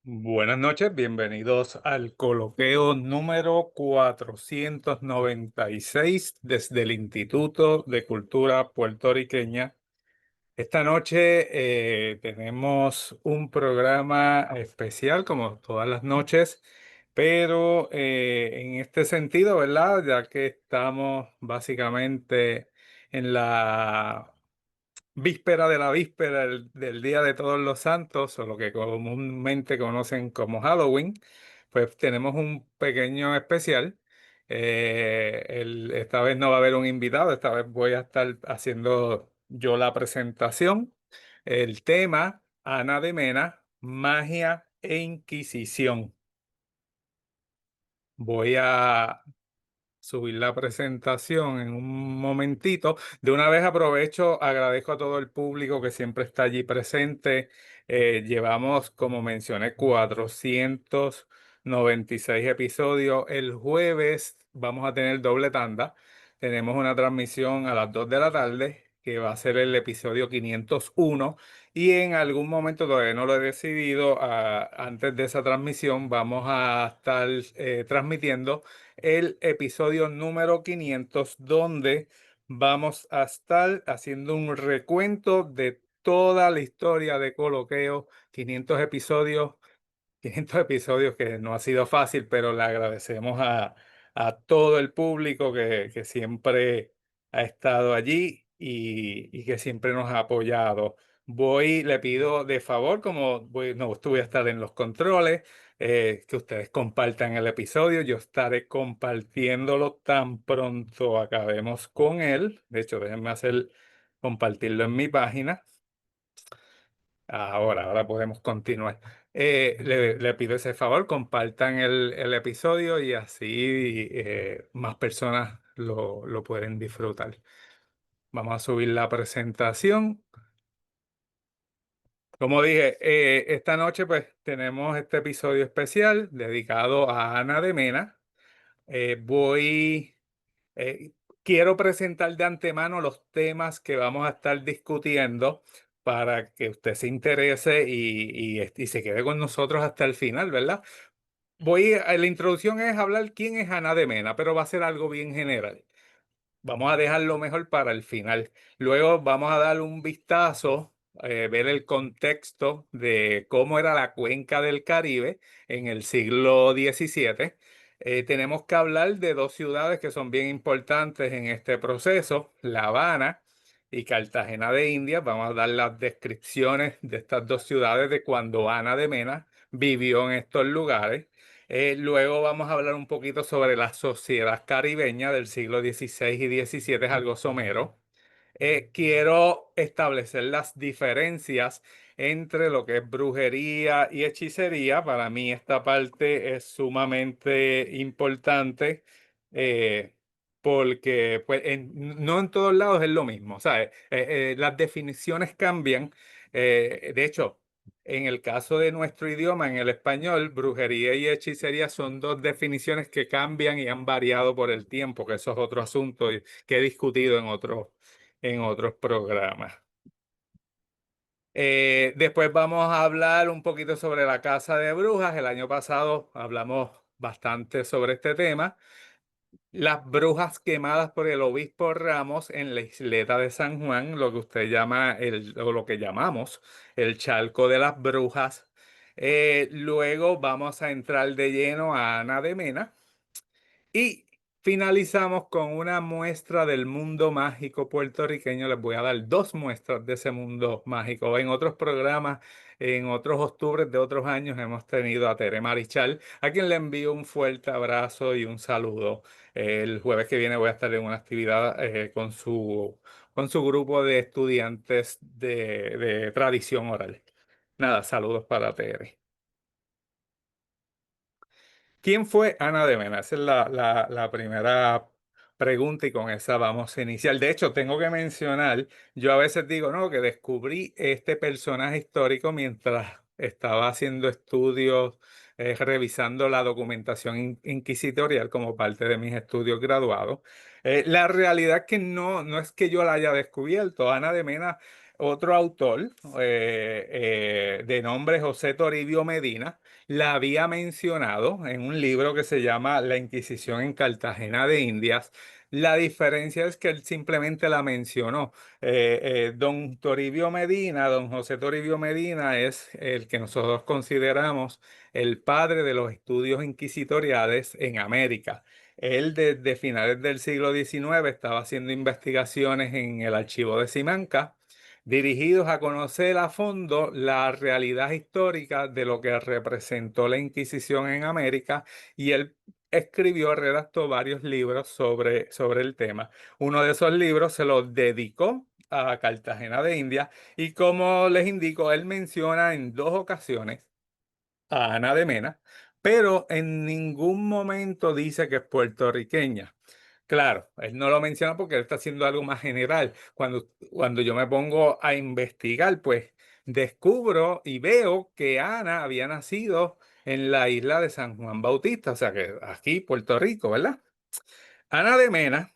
Buenas noches, bienvenidos al coloquio número 496 desde el Instituto de Cultura Puertorriqueña. Esta noche tenemos un programa especial como todas las noches, pero en este sentido, ¿verdad? Ya que estamos básicamente en la víspera de la víspera del Día de Todos los Santos, o lo que comúnmente conocen como Halloween, pues tenemos un pequeño especial. Esta vez no va a haber un invitado, esta vez voy a estar haciendo yo la presentación. El tema, Ana de Mena, magia e Inquisición. Voy a subir la presentación en un momentito. De una vez aprovecho, agradezco a todo el público que siempre está allí presente. Llevamos, como mencioné, 496 episodios. El jueves vamos a tener doble tanda. Tenemos una transmisión a las 2 de la tarde, que va a ser el episodio 501. Y en algún momento, todavía no lo he decidido, antes de esa transmisión vamos a estar transmitiendo el episodio número 500, donde vamos a estar haciendo un recuento de toda la historia de Coloqueo. 500 episodios que no ha sido fácil, pero le agradecemos a todo el público que siempre ha estado allí y que siempre nos ha apoyado. Le pido de favor, no voy a estar en los controles, que ustedes compartan el episodio. Yo estaré compartiéndolo tan pronto acabemos con él. De hecho, compartirlo en mi página. Ahora podemos continuar. Le pido ese favor, compartan el episodio y así más personas lo pueden disfrutar. Vamos a subir la presentación. Como dije, esta noche pues tenemos este episodio especial dedicado a Ana de Mena. Eh, voy, eh, Quiero presentar de antemano los temas que vamos a estar discutiendo para que usted se interese y se quede con nosotros hasta el final, ¿verdad? La introducción es hablar quién es Ana de Mena, pero va a ser algo bien general. Vamos a dejarlo mejor para el final. Luego vamos a dar un vistazo, ver el contexto de cómo era la cuenca del Caribe en el siglo XVII. Tenemos que hablar de dos ciudades que son bien importantes en este proceso, La Habana y Cartagena de Indias. Vamos a dar las descripciones de estas dos ciudades de cuando Ana de Mena vivió en estos lugares. Luego vamos a hablar un poquito sobre la sociedad caribeña del siglo XVI y XVII, es algo somero. Quiero establecer las diferencias entre lo que es brujería y hechicería. Para mí esta parte es sumamente importante, eh, porque pues, no en todos lados es lo mismo, ¿sabes? Las definiciones cambian. De hecho, en el caso de nuestro idioma, en el español, brujería y hechicería son dos definiciones que cambian y han variado por el tiempo, que eso es otro asunto que he discutido en otros programas. Después vamos a hablar un poquito sobre la Casa de Brujas. El año pasado hablamos bastante sobre este tema. Las brujas quemadas por el obispo Ramos en la isleta de San Juan, lo que usted llama o lo que llamamos el charco de las brujas. Luego vamos a entrar de lleno a Ana de Mena. Y finalizamos con una muestra del mundo mágico puertorriqueño. Les voy a dar dos muestras de ese mundo mágico. En otros programas, en otros octubres de otros años, hemos tenido a Tere Marichal, a quien le envío un fuerte abrazo y un saludo. El jueves que viene voy a estar en una actividad con su grupo de estudiantes de tradición oral. Nada, saludos para Tere. ¿Quién fue Ana de Mena? Esa es la primera pregunta y con esa vamos a iniciar. De hecho, tengo que mencionar, yo a veces digo, no, que descubrí este personaje histórico mientras estaba haciendo estudios, revisando la documentación inquisitorial como parte de mis estudios graduados. La realidad es que no es que yo la haya descubierto. Ana de Mena otro autor de nombre José Toribio Medina la había mencionado en un libro que se llama La Inquisición en Cartagena de Indias. La diferencia es que él simplemente la mencionó. Don Toribio Medina, don José Toribio Medina es el que nosotros consideramos el padre de los estudios inquisitoriales en América. Él desde finales del siglo XIX estaba haciendo investigaciones en el archivo de Simancas, dirigidos a conocer a fondo la realidad histórica de lo que representó la Inquisición en América, y él escribió, redactó varios libros sobre el tema. Uno de esos libros se lo dedicó a Cartagena de India, y como les indico, él menciona en dos ocasiones a Ana de Mena, pero en ningún momento dice que es puertorriqueña. Claro, él no lo menciona porque él está haciendo algo más general. Cuando yo me pongo a investigar, pues descubro y veo que Ana había nacido en la isla de San Juan Bautista, o sea que aquí, Puerto Rico, ¿verdad? Ana de Mena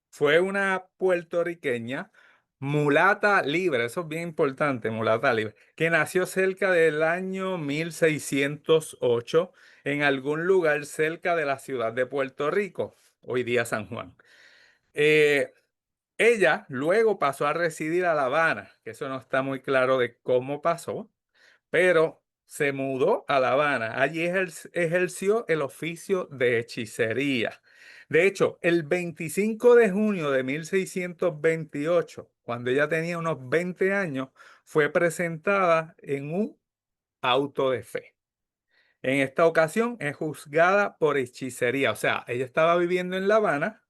fue una puertorriqueña mulata libre, eso es bien importante, mulata libre, que nació cerca del año 1608 en algún lugar cerca de la ciudad de Puerto Rico, hoy día San Juan. Eh, Ella luego pasó a residir a La Habana, que eso no está muy claro de cómo pasó, pero se mudó a La Habana. Allí ejerció el oficio de hechicería. De hecho, el 25 de junio de 1628, cuando ella tenía unos 20 años, fue presentada en un auto de fe. En esta ocasión es juzgada por hechicería, o sea, ella estaba viviendo en La Habana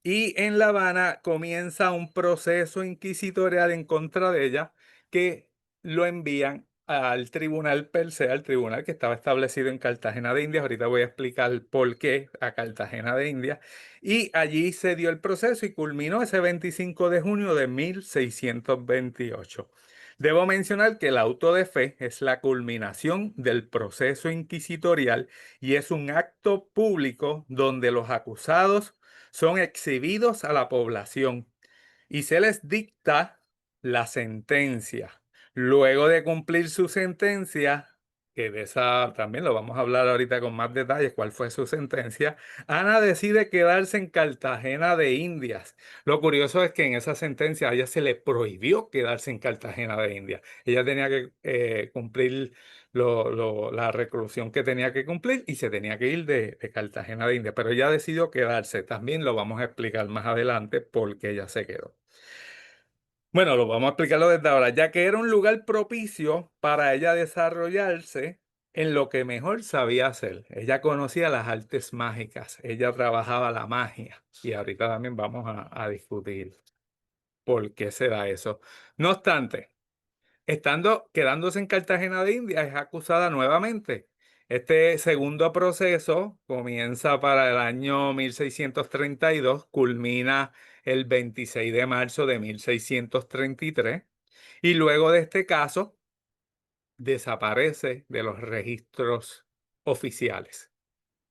y en La Habana comienza un proceso inquisitorial en contra de ella, que lo envían al tribunal per se, al tribunal que estaba establecido en Cartagena de Indias. Ahorita voy a explicar por qué a Cartagena de Indias. Y allí se dio el proceso y culminó ese 25 de junio de 1628. Debo mencionar que el auto de fe es la culminación del proceso inquisitorial y es un acto público donde los acusados son exhibidos a la población y se les dicta la sentencia. Luego de cumplir su sentencia, que de esa también lo vamos a hablar ahorita con más detalles, cuál fue su sentencia, Ana decide quedarse en Cartagena de Indias. Lo curioso es que en esa sentencia a ella se le prohibió quedarse en Cartagena de Indias. Ella tenía que cumplir la reclusión que tenía que cumplir y se tenía que ir de Cartagena de Indias, pero ella decidió quedarse. También lo vamos a explicar más adelante por qué ella se quedó. Bueno, lo vamos a explicarlo desde ahora, ya que era un lugar propicio para ella desarrollarse en lo que mejor sabía hacer. Ella conocía las artes mágicas, ella trabajaba la magia, y ahorita también vamos a discutir por qué se da eso. No obstante, quedándose en Cartagena de Indias, es acusada nuevamente. Este segundo proceso comienza para el año 1632, culmina el 26 de marzo de 1633, y luego de este caso desaparece de los registros oficiales.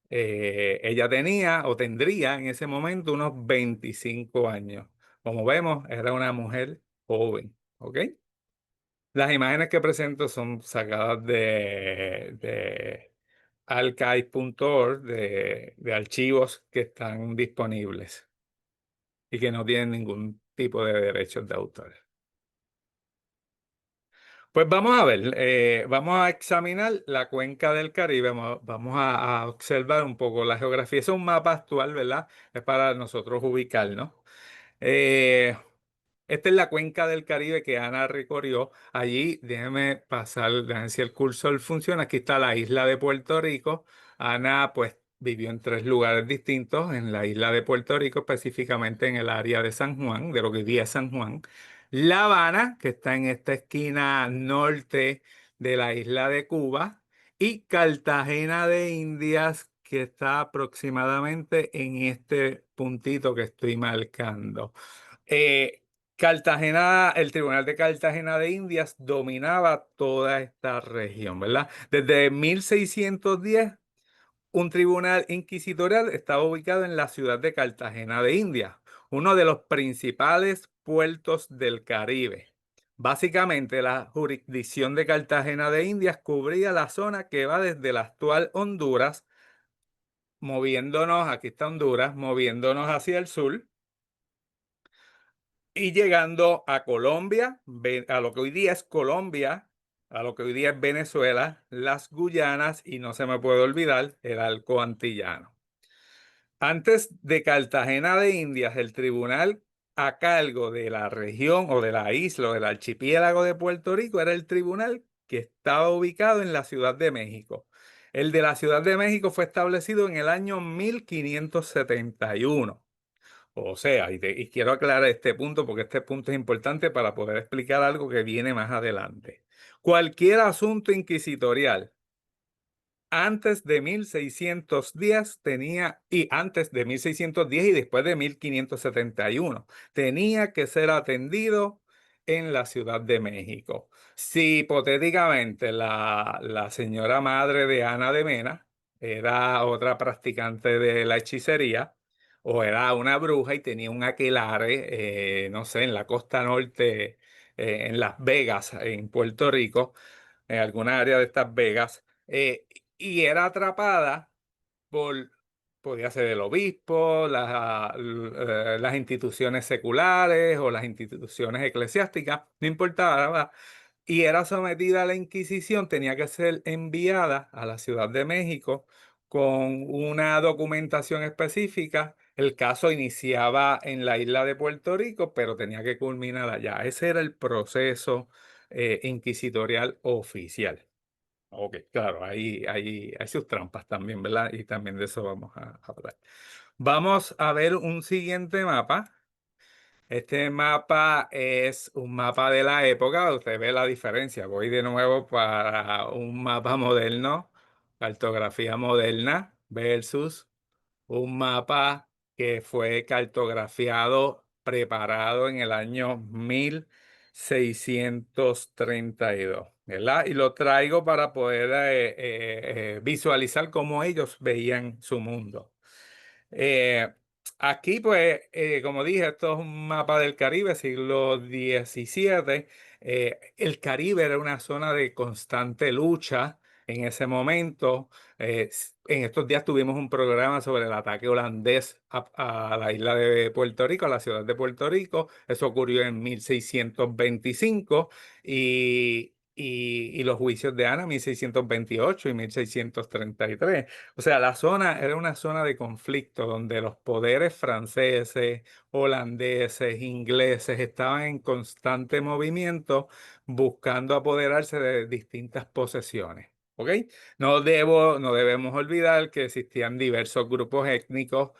Ella tenía o tendría en ese momento unos 25 años. Como vemos, era una mujer joven, ¿ok? Las imágenes que presento son sacadas de archive.org, de archivos que están disponibles y que no tienen ningún tipo de derechos de autor. Pues vamos a ver, vamos a examinar la cuenca del Caribe, vamos a observar un poco la geografía. Es un mapa actual, ¿verdad? Es para nosotros ubicarnos. Eh, Esta es la cuenca del Caribe que Ana recorrió. Allí, déjeme pasar, déjame ver si el cursor funciona. Aquí está la isla de Puerto Rico. Ana, pues, vivió en tres lugares distintos. En la isla de Puerto Rico, específicamente en el área de San Juan, de lo que hoy día es San Juan. La Habana, que está en esta esquina norte de la isla de Cuba. Y Cartagena de Indias, que está aproximadamente en este puntito que estoy marcando. Eh, Cartagena, el Tribunal de Cartagena de Indias dominaba toda esta región, ¿verdad? Desde 1610, un tribunal inquisitorial estaba ubicado en la ciudad de Cartagena de Indias, uno de los principales puertos del Caribe. Básicamente, la jurisdicción de Cartagena de Indias cubría la zona que va desde la actual Honduras, moviéndonos, aquí está Honduras, moviéndonos hacia el sur y llegando a Colombia, a lo que hoy día es Colombia, a lo que hoy día es Venezuela, las Guyanas y no se me puede olvidar el Arco Antillano. Antes de Cartagena de Indias, el tribunal a cargo de la región o de la isla o del archipiélago de Puerto Rico era el tribunal que estaba ubicado en la Ciudad de México. El de la Ciudad de México fue establecido en el año 1571. O sea, y quiero aclarar este punto porque este punto es importante para poder explicar algo que viene más adelante. Cualquier asunto inquisitorial antes de 1610 tenía, y antes de 1610 y después de 1571, tenía que ser atendido en la Ciudad de México. Si hipotéticamente la señora madre de Ana de Mena era otra practicante de la hechicería, o era una bruja y tenía un aquelarre, no sé, en la costa norte, en Las Vegas, en Puerto Rico, en alguna área de estas Vegas, y era atrapada por, podía ser el obispo, las instituciones seculares o las instituciones eclesiásticas, no importaba, y era sometida a la Inquisición, tenía que ser enviada a la Ciudad de México con una documentación específica. El caso iniciaba en la isla de Puerto Rico, pero tenía que culminar allá. Ese era el proceso inquisitorial oficial. Ok, claro, hay sus trampas también, ¿verdad? Y también de eso vamos a hablar. Vamos a ver un siguiente mapa. Este mapa es un mapa de la época, usted ve la diferencia. Voy de nuevo para un mapa moderno, cartografía moderna versus un mapa que fue cartografiado, preparado en el año 1632, ¿verdad? Y lo traigo para poder visualizar cómo ellos veían su mundo. Eh, Aquí, pues, como dije, esto es un mapa del Caribe, siglo XVII. El Caribe era una zona de constante lucha en ese momento. En estos días tuvimos un programa sobre el ataque holandés a la isla de Puerto Rico, a la ciudad de Puerto Rico. Eso ocurrió en 1625 y los juicios de Ana, 1628 y 1633. O sea, la zona era una zona de conflicto donde los poderes franceses, holandeses, ingleses estaban en constante movimiento buscando apoderarse de distintas posesiones. ¿Ok? No debemos olvidar que existían diversos grupos étnicos,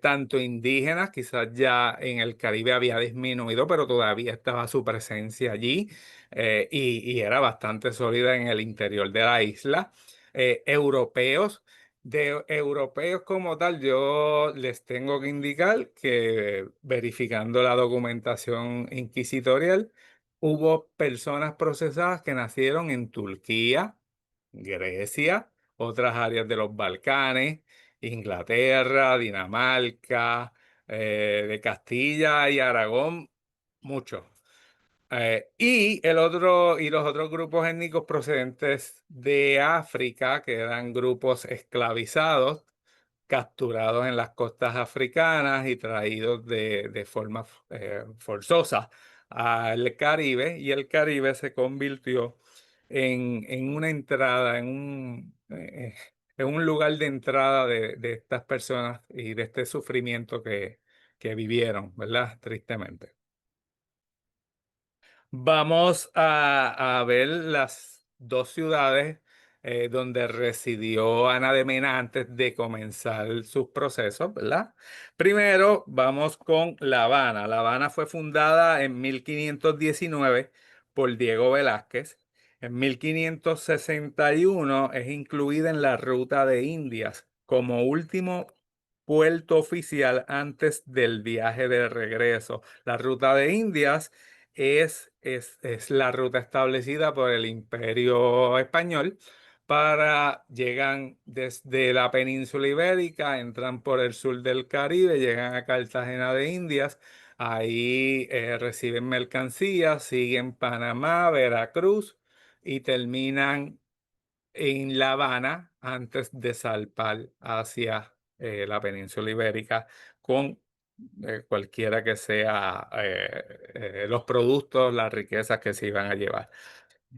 tanto indígenas, quizás ya en el Caribe había disminuido, pero todavía estaba su presencia allí, y era bastante sólida en el interior de la isla. Europeos. De europeos como tal, yo les tengo que indicar que verificando la documentación inquisitorial, hubo personas procesadas que nacieron en Turquía, Grecia, otras áreas de los Balcanes, Inglaterra, Dinamarca, de Castilla y Aragón, muchos. Y los otros grupos étnicos procedentes de África, que eran grupos esclavizados, capturados en las costas africanas y traídos de forma forzosa al Caribe, y el Caribe se convirtió en una entrada, en un lugar de entrada de estas personas y de este sufrimiento que vivieron, ¿verdad? Tristemente. Vamos a ver las dos ciudades donde residió Ana de Mena antes de comenzar sus procesos, ¿verdad? Primero vamos con La Habana. La Habana fue fundada en 1519 por Diego Velázquez. En 1561 es incluida en la Ruta de Indias como último puerto oficial antes del viaje de regreso. La Ruta de Indias es la ruta establecida por el Imperio Español llegan desde la península ibérica, entran por el sur del Caribe, llegan a Cartagena de Indias, Ahí reciben mercancías, siguen Panamá, Veracruz y terminan en La Habana antes de zarpar hacia la península ibérica con cualquiera que sea los productos, las riquezas que se iban a llevar.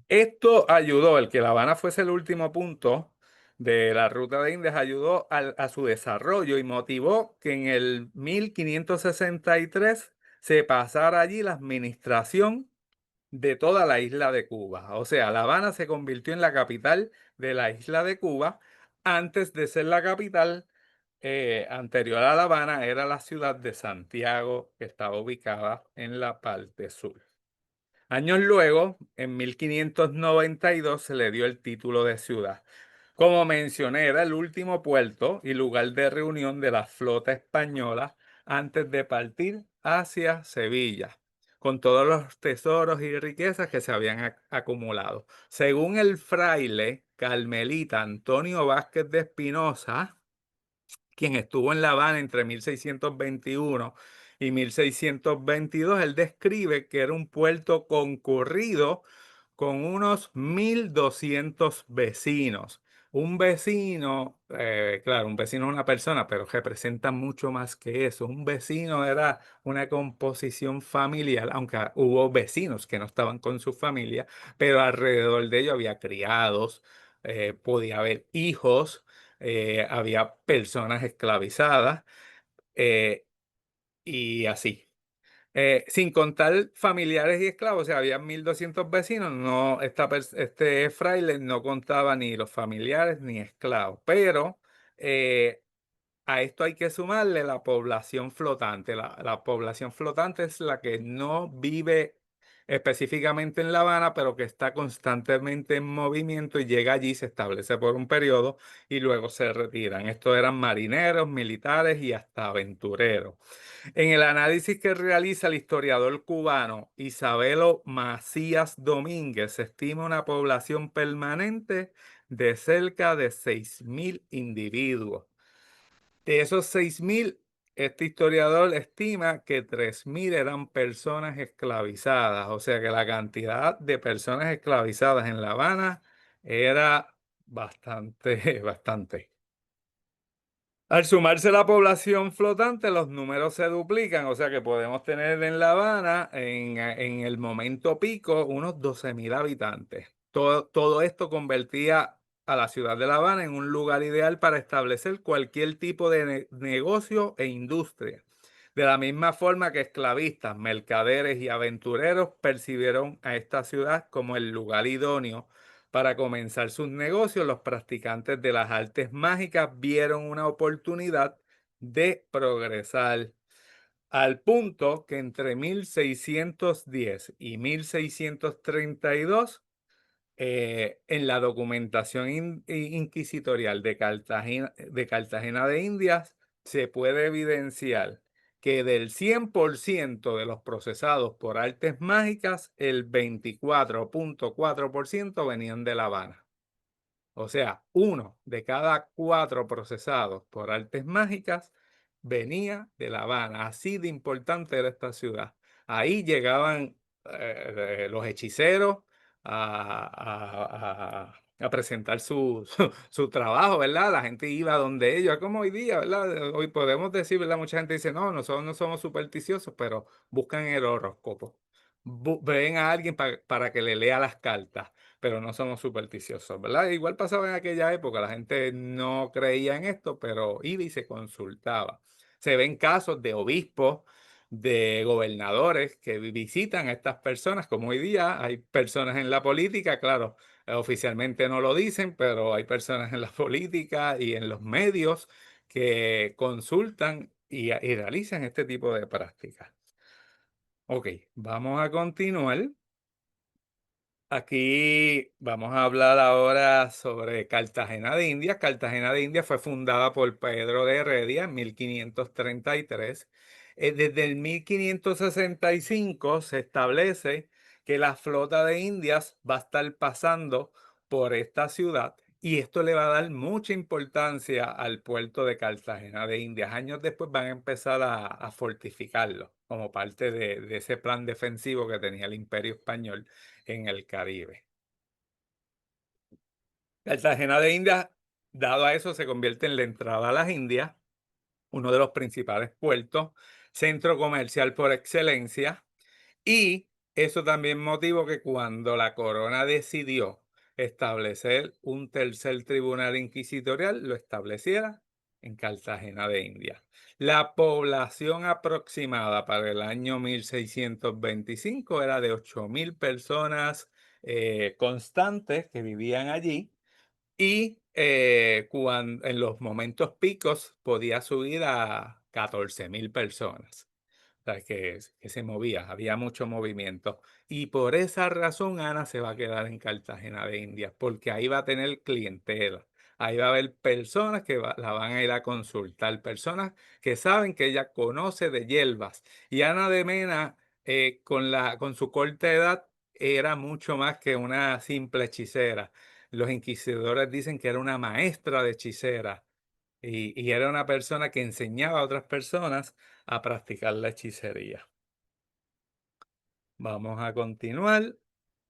Esto ayudó, el que La Habana fuese el último punto de la ruta de Indias, ayudó a su desarrollo y motivó que en el 1563 se pasara allí la administración de toda la isla de Cuba. O sea, La Habana se convirtió en la capital de la isla de Cuba. Antes de ser la capital, anterior a La Habana, era la ciudad de Santiago, que estaba ubicada en la parte sur. Años luego, en 1592, se le dio el título de ciudad. Como mencioné, era el último puerto y lugar de reunión de la flota española antes de partir hacia Sevilla, con todos los tesoros y riquezas que se habían acumulado. Según el fraile carmelita Antonio Vázquez de Espinosa, quien estuvo en La Habana entre 1621 y 1622, él describe que era un puerto concurrido con unos 1.200 vecinos. Un vecino, claro, un vecino es una persona, pero representa mucho más que eso. Un vecino era una composición familiar, aunque hubo vecinos que no estaban con su familia, pero alrededor de ellos había criados, podía haber hijos, había personas esclavizadas eh, y así. Sin contar familiares y esclavos, o sea, había 1.200 vecinos, no, este fraile no contaba ni los familiares ni esclavos, pero eh, a esto hay que sumarle la población flotante. La población flotante es la que no vive específicamente en La Habana, pero que está constantemente en movimiento y llega allí, se establece por un periodo y luego se retiran. Estos eran marineros, militares y hasta aventureros. En el análisis que realiza el historiador cubano Isabelo Macías Domínguez, se estima una población permanente de cerca de 6.000 individuos. De esos 6.000, este historiador estima que 3.000 eran personas esclavizadas, o sea que la cantidad de personas esclavizadas en La Habana era bastante, bastante. Al sumarse la población flotante, los números se duplican, o sea que podemos tener en La Habana, en el momento pico, unos 12.000 habitantes. Todo esto convertía a la ciudad de La Habana en un lugar ideal para establecer cualquier tipo de negocio e industria. De la misma forma que esclavistas, mercaderes y aventureros percibieron a esta ciudad como el lugar idóneo para comenzar sus negocios, los practicantes de las artes mágicas vieron una oportunidad de progresar al punto que entre 1610 y 1632, en la documentación inquisitorial de Cartagena de Indias, se puede evidenciar que del 100% de los procesados por artes mágicas, el 24,4% venían de La Habana. O sea, uno de cada 4 procesados por artes mágicas venía de La Habana. Así de importante era esta ciudad. Ahí llegaban los hechiceros a presentar su trabajo, ¿verdad? La gente iba donde ellos, como hoy día, ¿verdad? Hoy podemos decir, ¿verdad? Mucha gente dice, no, nosotros no somos supersticiosos, pero buscan el horóscopo. Ven a alguien para que le lea las cartas, pero no somos supersticiosos, ¿verdad? Igual pasaba en aquella época, la gente no creía en esto, pero iba y se consultaba. Se ven casos de obispos, de gobernadores que visitan a estas personas, como hoy día hay personas en la política, claro, oficialmente no lo dicen, pero hay personas en la política y en los medios que consultan y realizan este tipo de prácticas. Ok, vamos a continuar. Aquí vamos a hablar ahora sobre Cartagena de Indias. Cartagena de Indias fue fundada por Pedro de Heredia en 1533. Desde el 1565 se establece que la flota de Indias va a estar pasando por esta ciudad y esto le va a dar mucha importancia al puerto de Cartagena de Indias. Años después van a empezar a fortificarlo como parte de ese plan defensivo que tenía el Imperio Español en el Caribe. Cartagena de Indias, dado a eso, se convierte en la entrada a las Indias, uno de los principales puertos, centro comercial por excelencia, y eso también motivó que cuando la corona decidió establecer un tercer tribunal inquisitorial, lo estableciera en Cartagena de Indias. La población aproximada para el año 1625 era de 8.000 personas constantes que vivían allí y en los momentos picos podía subir a 14.000 personas. O sea, que se movía, había mucho movimiento. Y por esa razón Ana se va a quedar en Cartagena de Indias, porque ahí va a tener clientela. Ahí va a haber personas que la van a ir a consultar, personas que saben que ella conoce de hierbas. Y Ana de Mena, con su corta edad, era mucho más que una simple hechicera. Los inquisidores dicen que era una maestra de hechicera y era una persona que enseñaba a otras personas a practicar la hechicería. Vamos a continuar.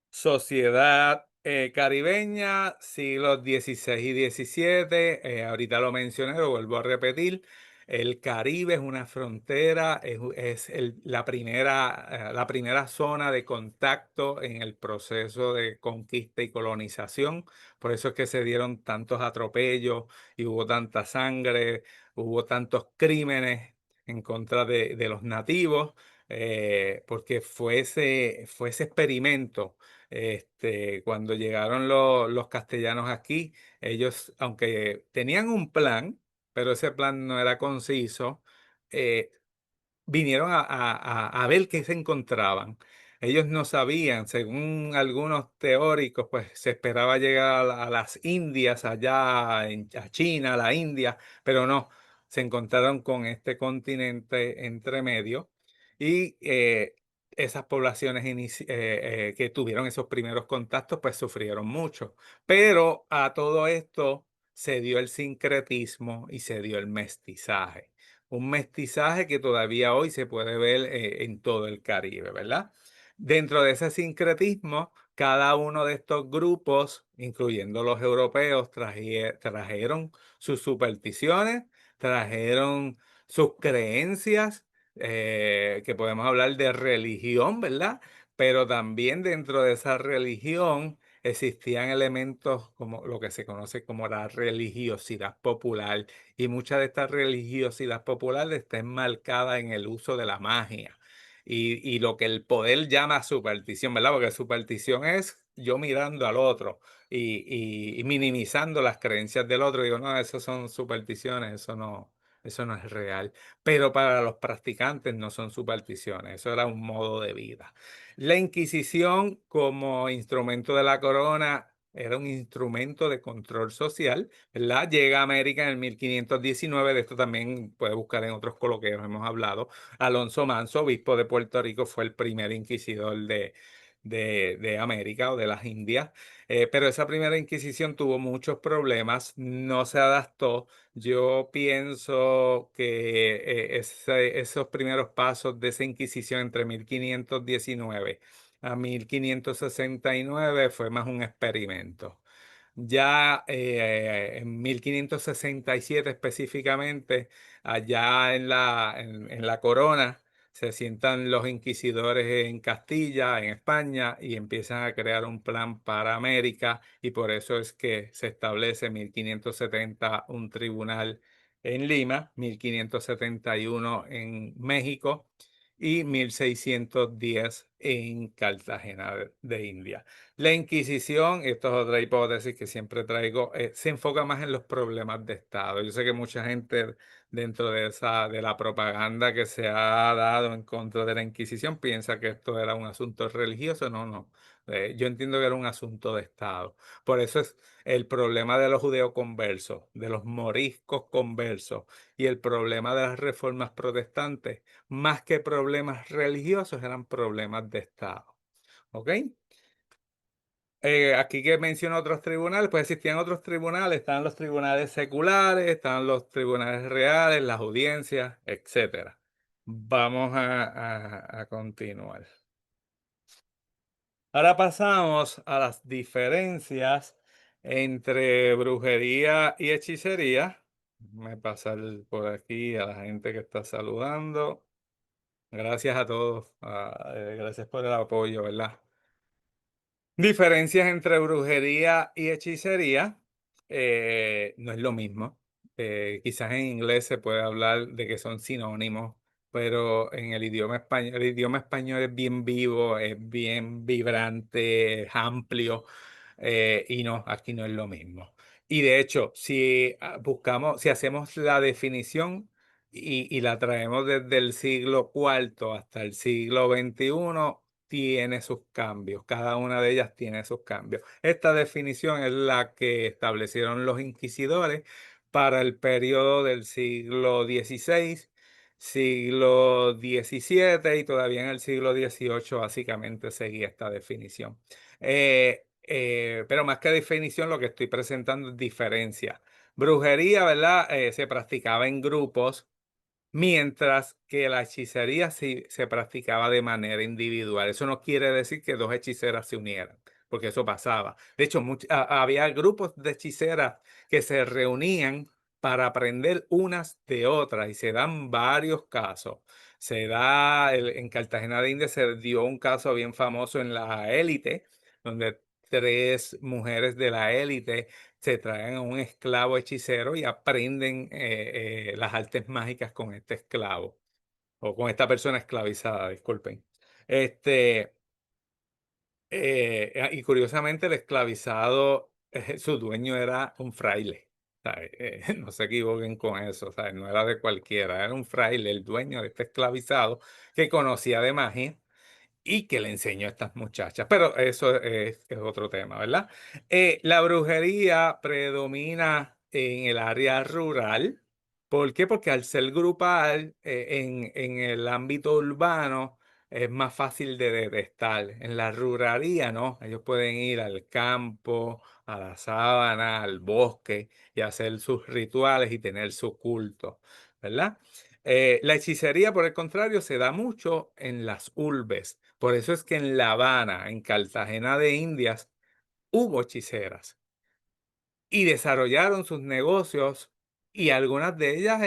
Sociedad caribeña, siglos XVI y XVII. Ahorita lo mencioné, lo vuelvo a repetir. El Caribe es una frontera, es la primera zona de contacto en el proceso de conquista y colonización. Por eso es que se dieron tantos atropellos y hubo tanta sangre, hubo tantos crímenes en contra de los nativos, porque fue ese experimento cuando llegaron los castellanos aquí, ellos, aunque tenían un plan, pero ese plan no era conciso, eh, vinieron a ver qué se encontraban. Ellos no sabían, según algunos teóricos, pues se esperaba llegar a las Indias, allá a China, a la India, pero no, se encontraron con este continente entre medio y esas poblaciones que tuvieron esos primeros contactos, pues sufrieron mucho. Pero a todo esto se dio el sincretismo y se dio el mestizaje, un mestizaje que todavía hoy se puede ver en todo el Caribe, ¿verdad? Dentro de ese sincretismo, cada uno de estos grupos, incluyendo los europeos, trajeron sus supersticiones, trajeron sus creencias, que podemos hablar de religión, ¿verdad? Pero también dentro de esa religión existían elementos como lo que se conoce como la religiosidad popular, y mucha de esta religiosidad popular está enmarcada en el uso de la magia y lo que el poder llama superstición, ¿verdad? Porque superstición es yo mirando al otro y minimizando las creencias del otro. Digo, no, eso son supersticiones, eso no es real. Pero para los practicantes no son supersticiones, eso era un modo de vida. La Inquisición como instrumento de la corona era un instrumento de control social, ¿verdad? Llega a América en el 1519, de esto también puede buscar en otros coloquios, hemos hablado. Alonso Manso, obispo de Puerto Rico, fue el primer inquisidor de América o de las Indias, pero esa primera inquisición tuvo muchos problemas, no se adaptó. Yo pienso que esos primeros pasos de esa inquisición entre 1519 a 1569 fue más un experimento. Ya en 1567 específicamente, allá en la corona, se sientan los inquisidores en Castilla, en España, y empiezan a crear un plan para América, y por eso es que se establece en 1570 un tribunal en Lima, 1571 en México y 1610 en Cartagena de India. La Inquisición, esto es otra hipótesis que siempre traigo, se enfoca más en los problemas de Estado. Yo sé que mucha gente dentro de la propaganda que se ha dado en contra de la Inquisición piensa que esto era un asunto religioso. No, no. Yo entiendo que era un asunto de Estado. Por eso es el problema de los judeoconversos, de los moriscos conversos y el problema de las reformas protestantes, más que problemas religiosos, eran problemas de Estado. ¿Ok? Aquí que menciono otros tribunales, pues existían otros tribunales, están los tribunales seculares, están los tribunales reales, las audiencias, etcétera. Vamos a continuar. Ahora pasamos a las diferencias entre brujería y hechicería. Me pasar por aquí a la gente que está saludando. Gracias a todos. Gracias por el apoyo, ¿verdad? Diferencias entre brujería y hechicería. No es lo mismo. Quizás en inglés se puede hablar de que son sinónimos, pero en el idioma español es bien vivo, es bien vibrante, es amplio, y no, aquí no es lo mismo. Y de hecho, si buscamos, si hacemos la definición y la traemos desde el siglo cuarto hasta el siglo XXI, tiene sus cambios, cada una de ellas tiene sus cambios. Esta definición es la que establecieron los inquisidores para el periodo del siglo XVI, siglo XVII y todavía en el siglo XVIII básicamente seguía esta definición. Pero más que definición, lo que estoy presentando es diferencia. Brujería, ¿verdad? Se practicaba en grupos, mientras que la hechicería sí se practicaba de manera individual. Eso no quiere decir que dos hechiceras se unieran, porque eso pasaba. De hecho, había grupos de hechiceras que se reunían para aprender unas de otras y se dan varios casos. En Cartagena de Indias se dio un caso bien famoso en la élite, donde tres mujeres de la élite se traen a un esclavo hechicero y aprenden las artes mágicas con este esclavo o con esta persona esclavizada, disculpen. Este, y curiosamente el esclavizado, su dueño era un fraile. ¿Sabe? No se equivoquen con eso, ¿sabe? No era de cualquiera, era un fraile, el dueño de este esclavizado que conocía de magia y que le enseñó a estas muchachas. Pero eso es otro tema, ¿verdad? La brujería predomina en el área rural. ¿Por qué? Porque al ser grupal, en el ámbito urbano es más fácil de detectar. En la ruralía, ¿no? Ellos pueden ir al campo, a la sabana, al bosque y hacer sus rituales y tener su culto, ¿verdad? La hechicería, por el contrario, se da mucho en las urbes. Por eso es que en La Habana, en Cartagena de Indias, hubo hechiceras y desarrollaron sus negocios y algunas de ellas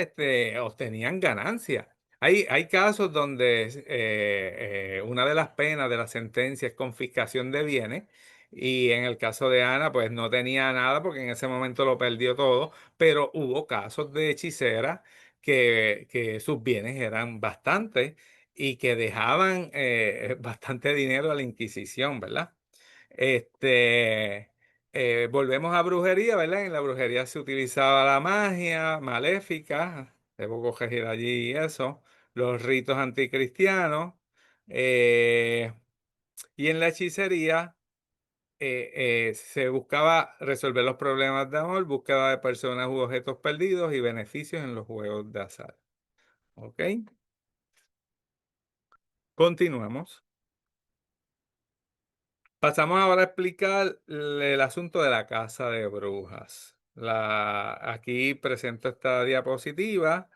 obtenían ganancias. Hay casos donde una de las penas de la sentencia es confiscación de bienes y en el caso de Ana pues no tenía nada porque en ese momento lo perdió todo, pero hubo casos de hechiceras que sus bienes eran bastantes y que dejaban bastante dinero a la Inquisición, ¿verdad? Este, volvemos a brujería, ¿verdad? En la brujería se utilizaba la magia maléfica, debo corregir allí eso, los ritos anticristianos, eh, y en la hechicería se buscaba resolver los problemas de amor, búsqueda de personas u objetos perdidos y beneficios en los juegos de azar. ¿Ok? Continuamos. Pasamos ahora a explicar el asunto de la casa de brujas. Aquí presento esta diapositiva.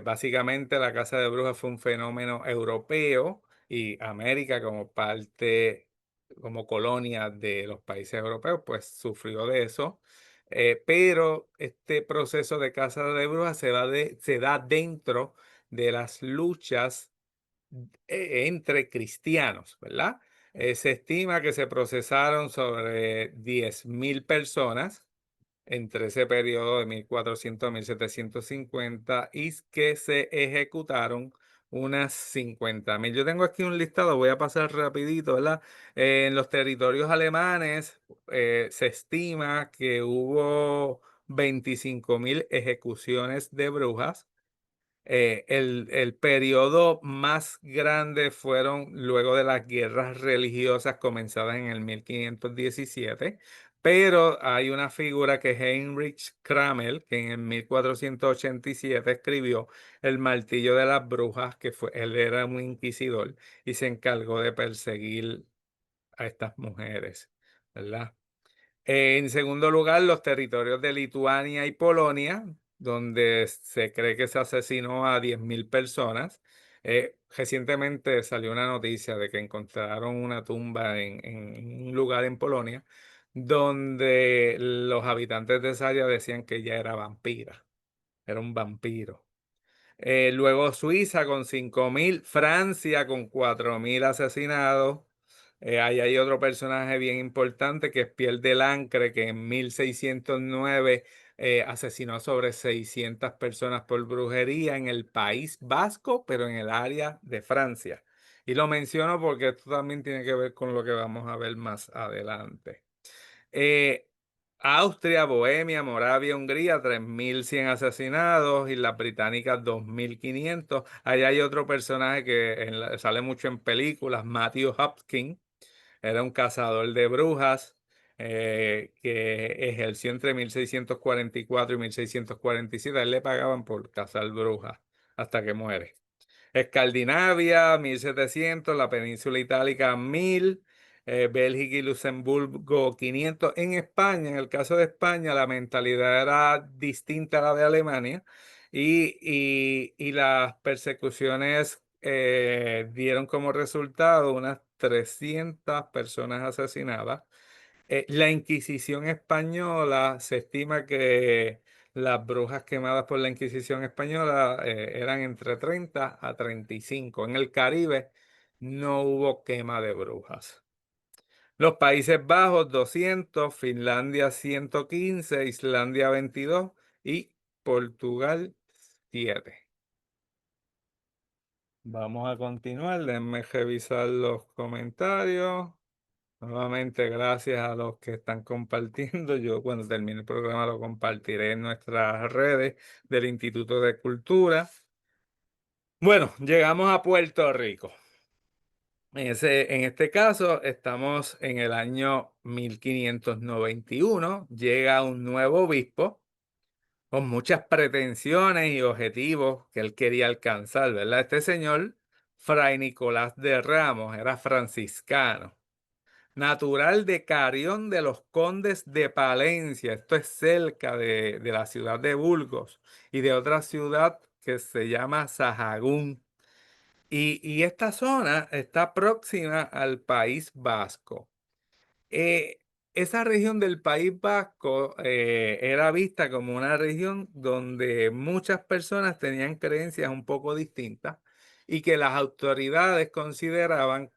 Básicamente la casa de brujas fue un fenómeno europeo y América como parte, como colonia de los países europeos, pues sufrió de eso. Pero este proceso de casa de brujas se da dentro de las luchas entre cristianos, ¿verdad? Se estima que se procesaron sobre 10.000 personas entre ese periodo de 1400 a 1750 y que se ejecutaron unas 50.000. Yo tengo aquí un listado, voy a pasar rapidito, ¿verdad? En los territorios alemanes se estima que hubo 25.000 ejecuciones de brujas. El periodo más grande fueron luego de las guerras religiosas comenzadas en el 1517, pero hay una figura que es Heinrich Krammel, que en el 1487 escribió El martillo de las brujas, él era un inquisidor y se encargó de perseguir a estas mujeres. ¿verdad? En segundo lugar, los territorios de Lituania y Polonia, donde se cree que se asesinó a 10.000 personas. Recientemente salió una noticia de que encontraron una tumba en un lugar en Polonia, donde los habitantes de esa área decían que ella era vampira, era un vampiro. Luego Suiza con 5.000, Francia con 4.000 asesinados. Ahí hay otro personaje bien importante que es Pierre de Lancre, que en 1609 asesinó a sobre 600 personas por brujería en el País Vasco, pero en el área de Francia. Y lo menciono porque esto también tiene que ver con lo que vamos a ver más adelante. Eh, Austria, Bohemia, Moravia, Hungría, 3.100 asesinados y las británicas 2.500. Allá hay otro personaje que sale mucho en películas, Matthew Hopkins, era un cazador de brujas que ejerció entre 1644 y 1647. A él le pagaban por cazar brujas hasta que muere. Escandinavia, 1.700, la península itálica, 1.000, Bélgica y Luxemburgo, 500. En España, en el caso de España, la mentalidad era distinta a la de Alemania y las persecuciones dieron como resultado unas 300 personas asesinadas. La Inquisición española, se estima que las brujas quemadas por la Inquisición española eran entre 30 a 35. En el Caribe no hubo quema de brujas. Los Países Bajos, 200, Finlandia, 115, Islandia, 22 y Portugal, 7. Vamos a continuar. Déjenme revisar los comentarios. Nuevamente, gracias a los que están compartiendo. Yo cuando termine el programa lo compartiré en nuestras redes del Instituto de Cultura. Bueno, llegamos a Puerto Rico. En este caso, estamos en el año 1591. Llega un nuevo obispo con muchas pretensiones y objetivos que él quería alcanzar, ¿verdad? Este señor, Fray Nicolás de Ramos, era franciscano, natural de Carrión de los Condes de Palencia. Esto es cerca de la ciudad de Burgos y de otra ciudad que se llama Sahagún. Y esta zona está próxima al País Vasco. Eh, Esa región del País Vasco era vista como una región donde muchas personas tenían creencias un poco distintas y que las autoridades consideraban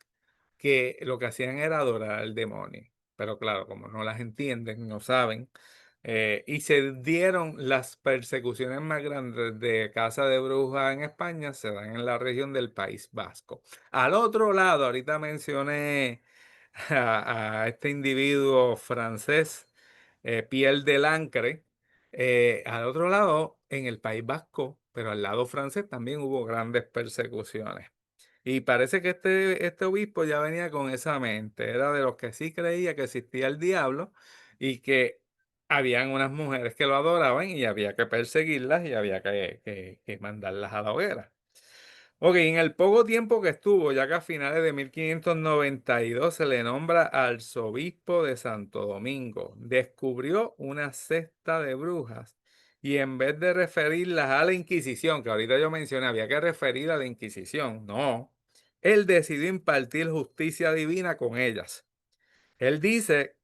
que lo que hacían era adorar al demonio. Pero claro, como no las entienden, no saben, y se dieron las persecuciones más grandes de caza de brujas en España, se dan en la región del País Vasco. Al otro lado, ahorita mencioné a este individuo francés, Pierre de Lancre. Al otro lado, en el País Vasco, pero al lado francés también hubo grandes persecuciones. Y parece que este obispo ya venía con esa mente, era de los que sí creía que existía el diablo y que habían unas mujeres que lo adoraban y había que perseguirlas y había que mandarlas a la hoguera. Ok, en el poco tiempo que estuvo, ya que a finales de 1592 se le nombra arzobispo de Santo Domingo, descubrió una cesta de brujas y en vez de referirlas a la Inquisición, que ahorita yo mencioné, había que referir a la Inquisición, no, él decidió impartir justicia divina con ellas. Él dice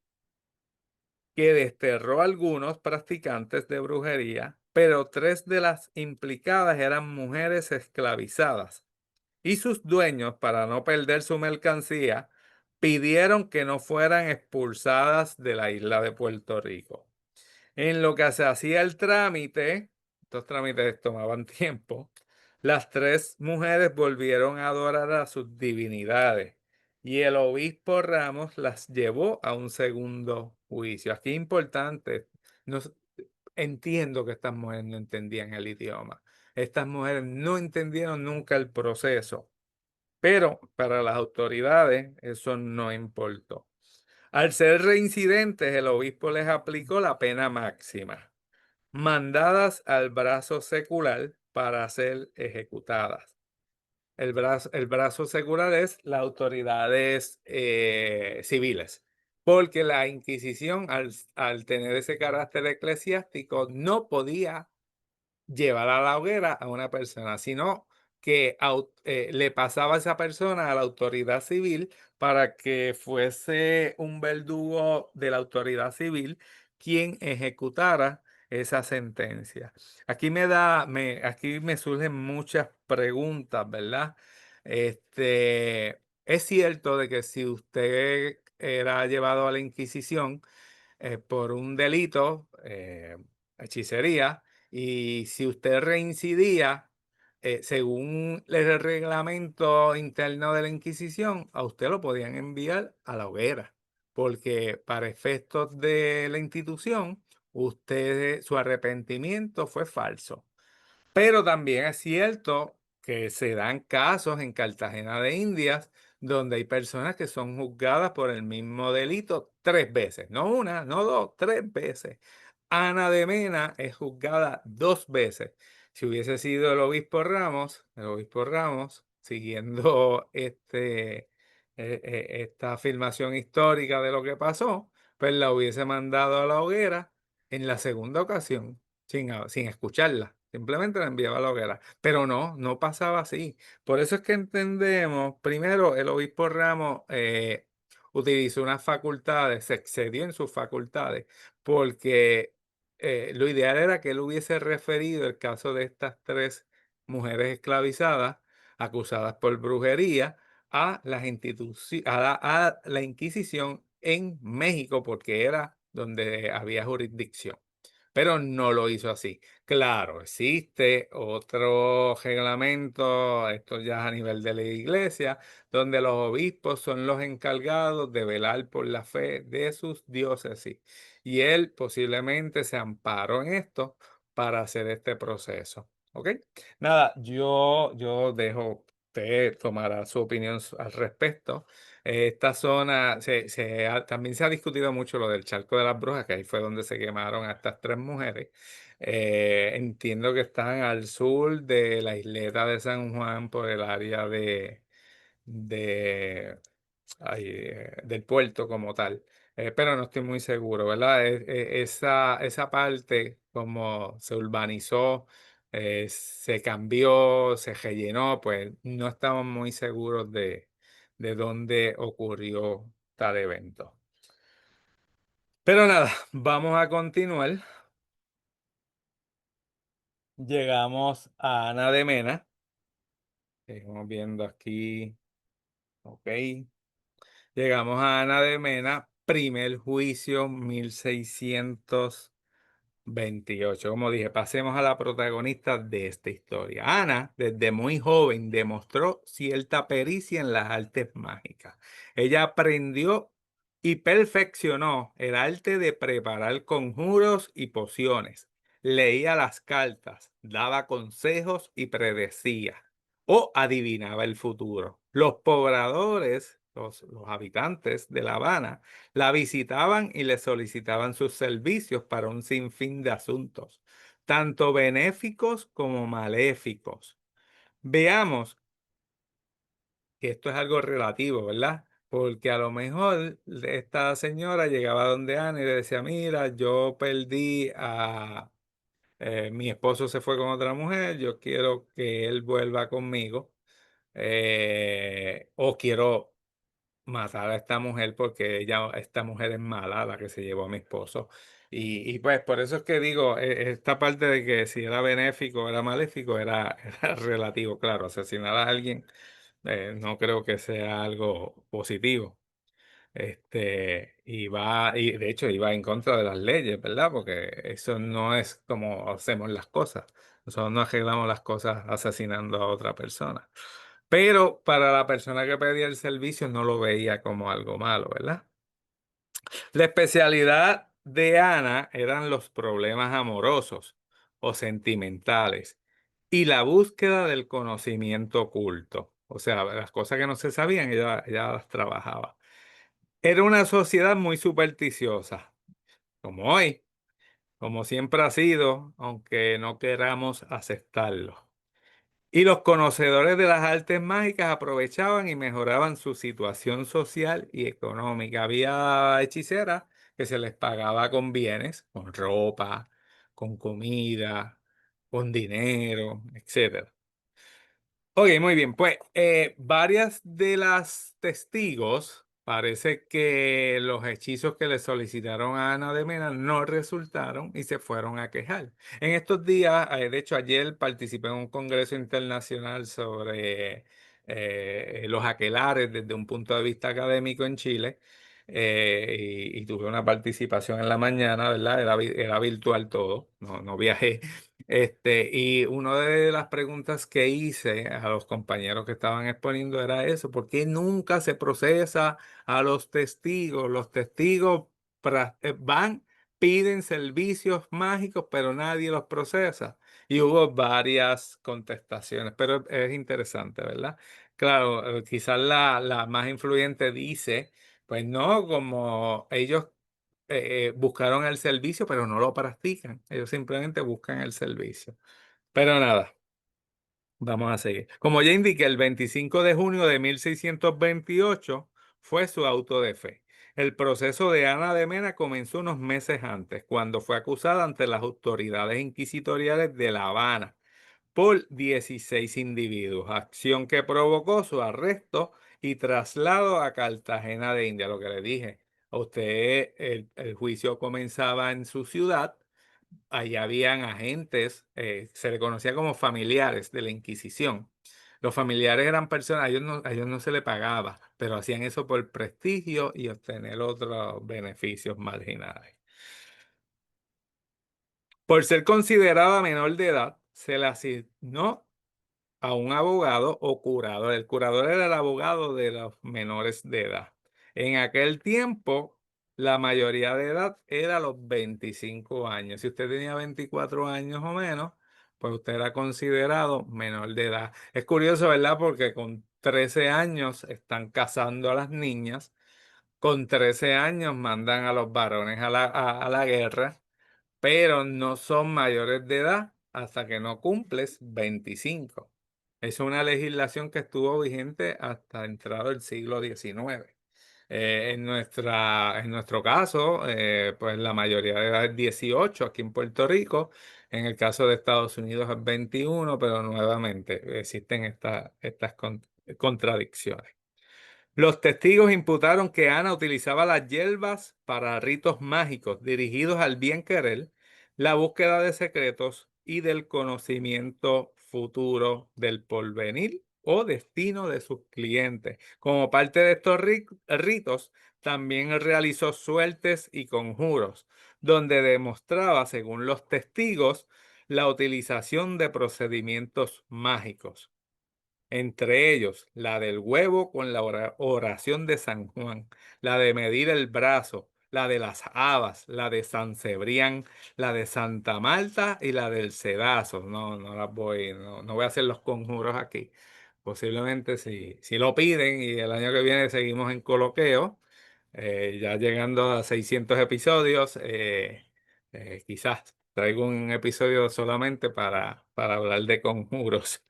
que desterró a algunos practicantes de brujería, pero tres de las implicadas eran mujeres esclavizadas y sus dueños, para no perder su mercancía, pidieron que no fueran expulsadas de la isla de Puerto Rico. En lo que se hacía el trámite, estos trámites tomaban tiempo, las tres mujeres volvieron a adorar a sus divinidades y el obispo Ramos las llevó a un segundo juicio. Aquí es importante, no, entiendo que estas mujeres no entendían el idioma. Estas mujeres no entendieron nunca el proceso, pero para las autoridades eso no importó. Al ser reincidentes, el obispo les aplicó la pena máxima, mandadas al brazo secular para ser ejecutadas. El brazo secular es las autoridades civiles. porque la Inquisición, al tener ese carácter eclesiástico, no podía llevar a la hoguera a una persona, sino que le pasaba a esa persona a la autoridad civil para que fuese un verdugo de la autoridad civil quien ejecutara esa sentencia. Aquí me surgen muchas preguntas, ¿verdad? Es cierto de que si usted era llevado a la Inquisición, por un delito, hechicería, y si usted reincidía, según el reglamento interno de la Inquisición, a usted lo podían enviar a la hoguera, porque para efectos de la institución, su arrepentimiento fue falso. Pero también es cierto que se dan casos en Cartagena de Indias donde hay personas que son juzgadas por el mismo delito 3 veces, no una, no dos, 3 veces. Ana de Mena es juzgada 2 veces. Si hubiese sido el obispo Ramos, siguiendo esta afirmación histórica de lo que pasó, pues la hubiese mandado a la hoguera en la segunda ocasión sin escucharla. Simplemente la enviaba a la hoguera. Pero no, no pasaba así. Por eso es que entendemos, primero, el obispo Ramos utilizó unas facultades, se excedió en sus facultades, porque lo ideal era que él hubiese referido el caso de estas 3 mujeres esclavizadas, acusadas por brujería, a a la Inquisición en México, porque era donde había jurisdicción, pero no lo hizo así. Claro, existe otro reglamento, esto ya es a nivel de la iglesia, donde los obispos son los encargados de velar por la fe de sus diócesis. Y él posiblemente se amparó en esto para hacer este proceso. ¿Ok? Nada, yo dejo, usted tomará su opinión al respecto. Esta zona también se ha discutido mucho lo del Charco de las Brujas, que ahí fue donde se quemaron a estas 3 mujeres. Entiendo que están al sur de la isleta de San Juan por el área de, del puerto como tal. Pero no estoy muy seguro, ¿verdad? Esa parte, como se urbanizó, se cambió, se rellenó, pues no estamos muy seguros de dónde ocurrió tal evento. Pero nada, vamos a continuar. Llegamos a Ana de Mena. Estamos viendo aquí. Ok. Llegamos a Ana de Mena, primer juicio, 1628. Como dije, pasemos a la protagonista de esta historia. Ana, desde muy joven, demostró cierta pericia en las artes mágicas. Ella aprendió y perfeccionó el arte de preparar conjuros y pociones. Leía las cartas, daba consejos y predecía o adivinaba el futuro. Los pobladores, los habitantes de La Habana, la visitaban y le solicitaban sus servicios para un sinfín de asuntos, tanto benéficos como maléficos. Veamos que esto es algo relativo, ¿verdad? Porque a lo mejor esta señora llegaba donde Ana y le decía, mira, yo perdí a... mi esposo se fue con otra mujer, yo quiero que él vuelva conmigo, o quiero matar a esta mujer porque esta mujer es mala, la que se llevó a mi esposo. Y pues por eso es que digo, esta parte de que si era benéfico o era maléfico era relativo, claro, asesinar a alguien no creo que sea algo positivo. Y de hecho iba en contra de las leyes, ¿verdad? Porque eso no es como hacemos las cosas. Nosotros no arreglamos las cosas asesinando a otra persona. Pero para la persona que pedía el servicio no lo veía como algo malo, ¿verdad? La especialidad de Ana eran los problemas amorosos o sentimentales y la búsqueda del conocimiento oculto. O sea, las cosas que no se sabían, ella las trabajaba. Era una sociedad muy supersticiosa, como hoy, como siempre ha sido, aunque no queramos aceptarlo. Y los conocedores de las artes mágicas aprovechaban y mejoraban su situación social y económica. Había hechiceras que se les pagaba con bienes, con ropa, con comida, con dinero, etcétera. Ok, muy bien. Pues varias de las testigos parece que los hechizos que le solicitaron a Ana de Mena no resultaron y se fueron a quejar. En estos días, de hecho ayer participé en un congreso internacional sobre los aquelares desde un punto de vista académico en Chile y tuve una participación en la mañana, ¿verdad? Era virtual todo, no viajé. Y una de las preguntas que hice a los compañeros que estaban exponiendo era eso: ¿por qué nunca se procesa a los testigos? Los testigos van, piden servicios mágicos, pero nadie los procesa. Y hubo varias contestaciones, pero es interesante, ¿verdad? Claro, quizás la más influyente dice, pues no, como ellos buscaron el servicio, pero no lo practican. Ellos simplemente buscan el servicio. Pero nada, vamos a seguir. Como ya indiqué, el 25 de junio de 1628 fue su auto de fe. El proceso de Ana de Mena comenzó unos meses antes, cuando fue acusada ante las autoridades inquisitoriales de La Habana por 16 individuos, acción que provocó su arresto y traslado a Cartagena de India. Lo que le dije, a usted el juicio comenzaba en su ciudad, allí habían agentes, se le conocía como familiares de la Inquisición. Los familiares eran personas, a ellos no se le pagaba, pero hacían eso por prestigio y obtener otros beneficios marginales. Por ser considerada menor de edad, se le asignó a un abogado o curador. El curador era el abogado de los menores de edad. En aquel tiempo, la mayoría de edad era los 25 años. Si usted tenía 24 años o menos, pues usted era considerado menor de edad. Es curioso, ¿verdad? Porque con 13 años están casando a las niñas, con 13 años mandan a los varones a la guerra, pero no son mayores de edad hasta que no cumples 25. Es una legislación que estuvo vigente hasta entrado el siglo XIX. En nuestro caso, pues la mayoría de edad es 18 aquí en Puerto Rico. En el caso de Estados Unidos es 21, pero nuevamente existen estas contradicciones. Los testigos imputaron que Ana utilizaba las hierbas para ritos mágicos dirigidos al bien querer, la búsqueda de secretos y del conocimiento futuro del porvenir o destino de sus clientes. Como parte de estos ritos, también realizó suertes y conjuros, donde demostraba, según los testigos, la utilización de procedimientos mágicos, entre ellos la del huevo con la oración de San Juan, la de medir el brazo, la de las habas, la de San Cebrián, la de Santa Marta y la del sedazo. No voy a hacer los conjuros aquí. Posiblemente si lo piden y el año que viene seguimos en coloqueo, ya llegando a 600 episodios, quizás traigo un episodio solamente para hablar de conjuros.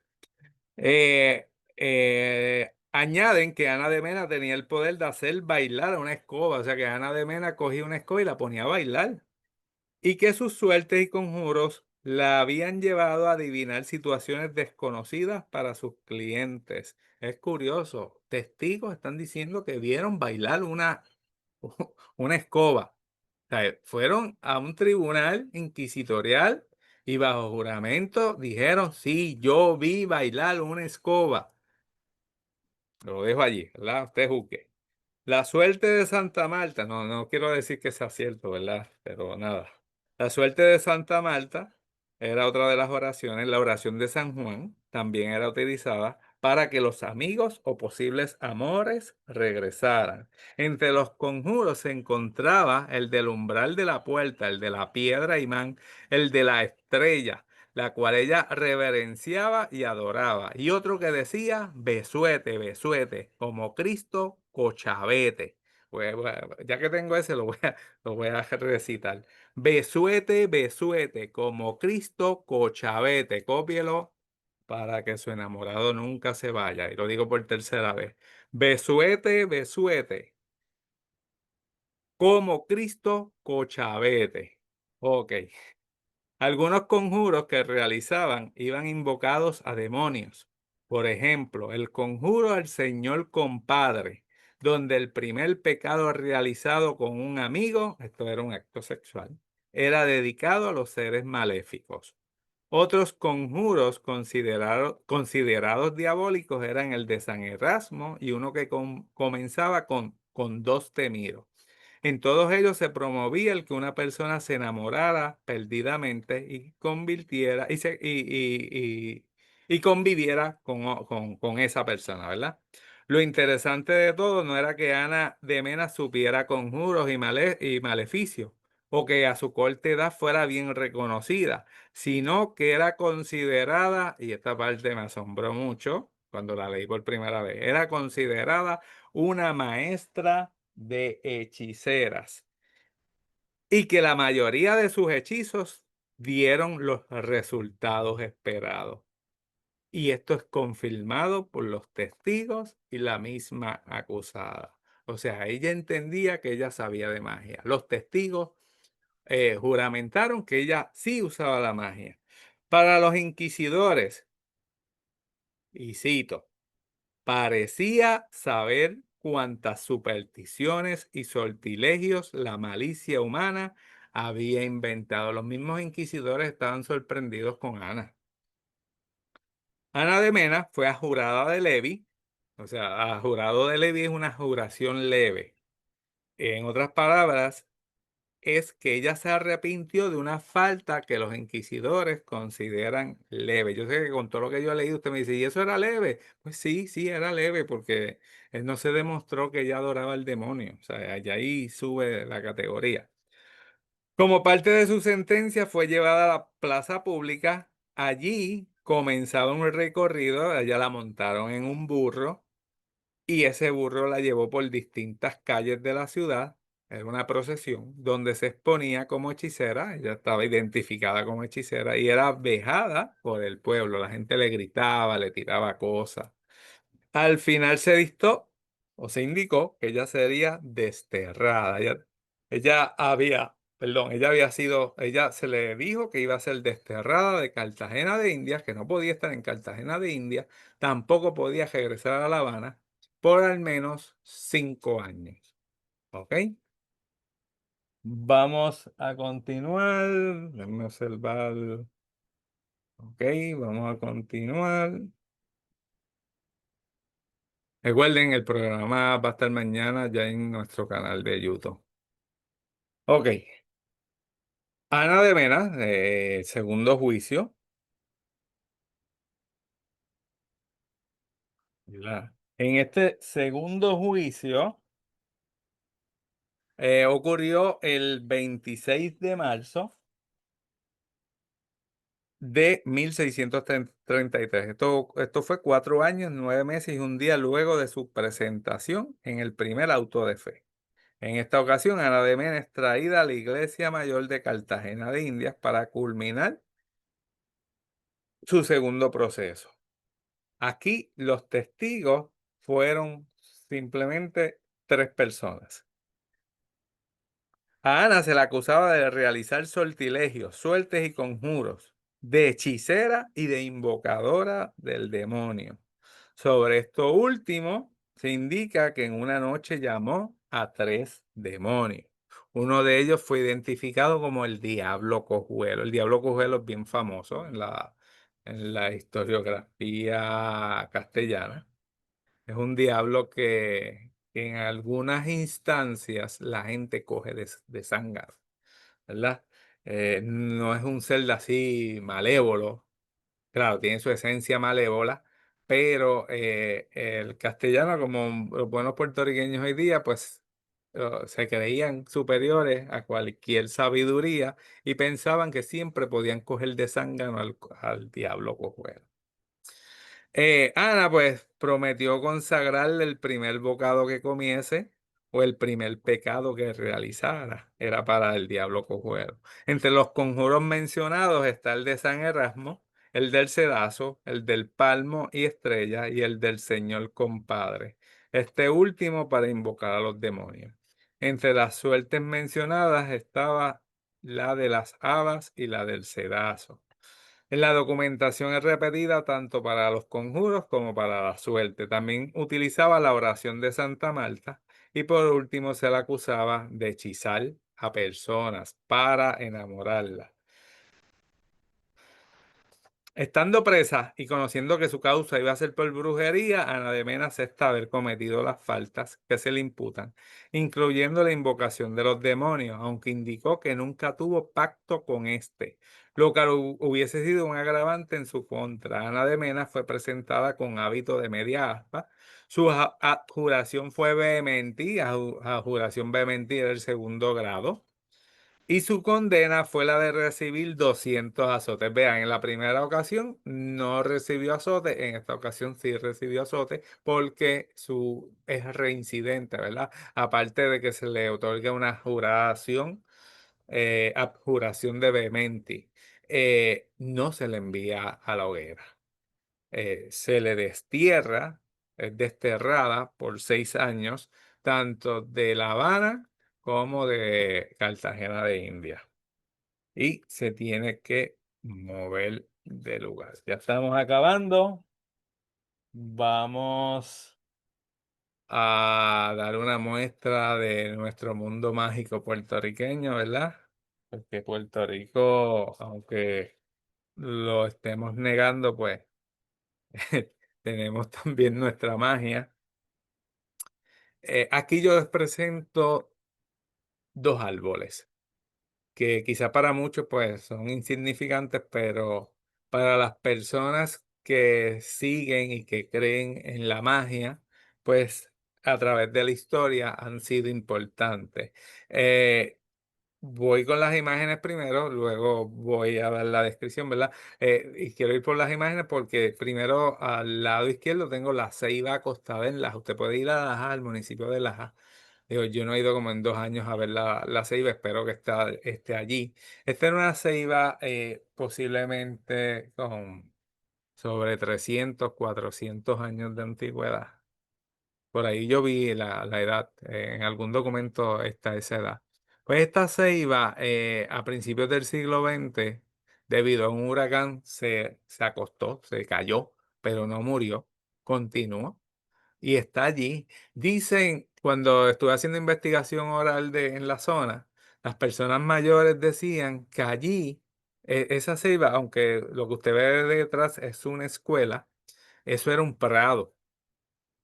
Añaden que Ana de Mena tenía el poder de hacer bailar a una escoba, o sea que Ana de Mena cogía una escoba y la ponía a bailar, y que sus suertes y conjuros la habían llevado a adivinar situaciones desconocidas para sus clientes. Es curioso, testigos están diciendo que vieron bailar una escoba. O sea, fueron a un tribunal inquisitorial y bajo juramento dijeron, sí, yo vi bailar una escoba. Lo dejo allí, ¿verdad? Usted juzgue. La suerte de Santa Marta, no quiero decir que sea cierto, ¿verdad? Pero nada. La suerte de Santa Marta era otra de las oraciones. La oración de San Juan también era utilizada para que los amigos o posibles amores regresaran. Entre los conjuros se encontraba el del umbral de la puerta, el de la piedra imán, el de la estrella, la cual ella reverenciaba y adoraba. Y otro que decía, besuete, besuete, como Cristo, cochabete. Ya que tengo ese, lo voy a recitar. Besuete, besuete, como Cristo, cochabete. Cópielo para que su enamorado nunca se vaya. Y lo digo por tercera vez. Besuete, besuete, como Cristo cochabete. Ok. Algunos conjuros que realizaban iban invocados a demonios. Por ejemplo, el conjuro al Señor compadre, donde el primer pecado realizado con un amigo, esto era un acto sexual, era dedicado a los seres maléficos. Otros conjuros considerados diabólicos eran el de San Erasmo y uno que comenzaba con dos temidos. En todos ellos se promovía el que una persona se enamorara perdidamente y convirtiera y conviviera con esa persona, ¿verdad? Lo interesante de todo no era que Ana de Mena supiera conjuros y maleficios, o que a su corta edad fuera bien reconocida, sino que era considerada, y esta parte me asombró mucho cuando la leí por primera vez, era considerada una maestra de hechiceras y que la mayoría de sus hechizos dieron los resultados esperados. Y esto es confirmado por los testigos y la misma acusada. O sea, ella entendía que ella sabía de magia. Los testigos juramentaron que ella sí usaba la magia. Para los inquisidores, y cito, parecía saber cuántas supersticiones y sortilegios la malicia humana había inventado. Los mismos inquisidores estaban sorprendidos con Ana. Ana de Mena fue a jurada de Levi, o sea, a jurado de Levi es una juración leve. En otras palabras, es que ella se arrepintió de una falta que los inquisidores consideran leve. Yo sé que con todo lo que yo he leído, usted me dice, ¿y eso era leve? Pues sí, sí, era leve, porque él no se demostró que ella adoraba al demonio. O sea, allá ahí sube la categoría. Como parte de su sentencia, fue llevada a la plaza pública. Allí comenzaba un recorrido, allá la montaron en un burro y ese burro la llevó por distintas calles de la ciudad. Era una procesión donde se exponía como hechicera. Ella estaba identificada como hechicera y era vejada por el pueblo. La gente le gritaba, le tiraba cosas. Al final se dictó o se indicó que ella sería desterrada. Ella se le dijo que iba a ser desterrada de Cartagena de Indias, que no podía estar en Cartagena de Indias, tampoco podía regresar a La Habana por al menos 5 años. ¿Ok? Vamos a continuar. Déjenme observar. Ok, vamos a continuar. Recuerden, el programa va a estar mañana ya en nuestro canal de YouTube. Ok, Ana de Mena, segundo juicio. ¿Verdad? En este segundo juicio ocurrió el 26 de marzo de 1633. Esto fue 4 años, 9 meses y un día luego de su presentación en el primer auto de fe. En esta ocasión, Ana de Mena es traída a la Iglesia Mayor de Cartagena de Indias para culminar su segundo proceso. Aquí los testigos fueron simplemente 3 personas. A Ana se la acusaba de realizar sortilegios, suertes y conjuros, de hechicera y de invocadora del demonio. Sobre esto último, se indica que en una noche llamó a 3 demonios. Uno de ellos fue identificado como el Diablo Cojuelo. El Diablo Cojuelo es bien famoso en la historiografía castellana. Es un diablo que en algunas instancias la gente coge de zángano, ¿verdad? No es un ser así malévolo, claro, tiene su esencia malévola, pero el castellano, como los buenos puertorriqueños hoy día, pues se creían superiores a cualquier sabiduría y pensaban que siempre podían coger de zángano al diablo cojuelo. Ana pues prometió consagrarle el primer bocado que comiese o el primer pecado que realizara. Era para el diablo cojuelo. Entre los conjuros mencionados está el de San Erasmo, el del Cedazo, el del Palmo y Estrella y el del Señor Compadre. Este último para invocar a los demonios. Entre las suertes mencionadas estaba la de las habas y la del Cedazo. En la documentación es repetida tanto para los conjuros como para la suerte. También utilizaba la oración de Santa Marta y por último se la acusaba de hechizar a personas para enamorarlas. Estando presa y conociendo que su causa iba a ser por brujería, Ana de Mena acepta haber cometido las faltas que se le imputan, incluyendo la invocación de los demonios, aunque indicó que nunca tuvo pacto con este, lo que hubiese sido un agravante en su contra. Ana de Mena fue presentada con hábito de media aspa. Su adjuración fue vehemente, adjuración vehemente del segundo grado. Y su condena fue la de recibir 200 azotes. Vean, en la primera ocasión no recibió azote, en esta ocasión sí recibió azote porque es reincidente, ¿verdad? Aparte de que se le otorga una juración, abjuración de vehementi, no se le envía a la hoguera. Se le destierra, es desterrada por 6 años, tanto de La Habana como de Cartagena de India y se tiene que mover de lugar. Ya estamos acabando. Vamos a dar una muestra de nuestro mundo mágico puertorriqueño, ¿verdad? Porque Puerto Rico, aunque lo estemos negando, pues tenemos también nuestra magia. Aquí yo les presento dos árboles, que quizá para muchos pues son insignificantes, pero para las personas que siguen y que creen en la magia, pues a través de la historia han sido importantes. Voy con las imágenes primero, luego voy a dar la descripción, ¿verdad? Y quiero ir por las imágenes porque primero al lado izquierdo tengo la Ceiba acostada en Laja. Usted puede ir a Laja, al municipio de Laja. Digo, yo no he ido como en 2 años a ver la ceiba, espero que esté allí. Esta era una ceiba posiblemente con sobre 300, 400 años de antigüedad. Por ahí yo vi la edad, en algún documento está esa edad. Pues esta ceiba a principios del siglo XX, debido a un huracán, se acostó, se cayó, pero no murió, continuó y está allí. Dicen, cuando estuve haciendo investigación oral en la zona, las personas mayores decían que allí, esa ceiba, aunque lo que usted ve detrás es una escuela, eso era un prado,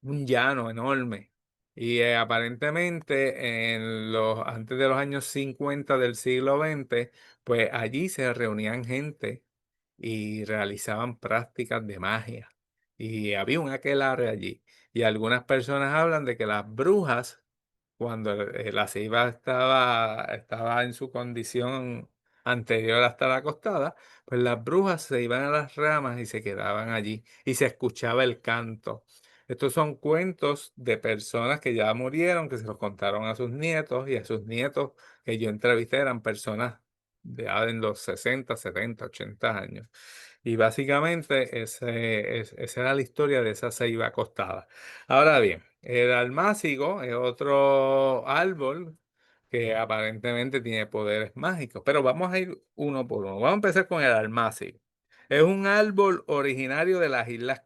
un llano enorme. Y aparentemente antes de los años 50 del siglo XX, pues allí se reunían gente y realizaban prácticas de magia. Y había un aquelarre allí. Y algunas personas hablan de que las brujas, cuando la ceiba estaba en su condición anterior a estar acostada, pues las brujas se iban a las ramas y se quedaban allí y se escuchaba el canto. Estos son cuentos de personas que ya murieron, que se los contaron a sus nietos y a sus nietos que yo entrevisté eran personas ya en los 60, 70, 80 años. Y básicamente esa era la historia de esa ceiba acostada. Ahora bien, el almácigo es otro árbol que aparentemente tiene poderes mágicos, pero vamos a ir uno por uno. Vamos a empezar con el almácigo. Es un árbol originario de las Islas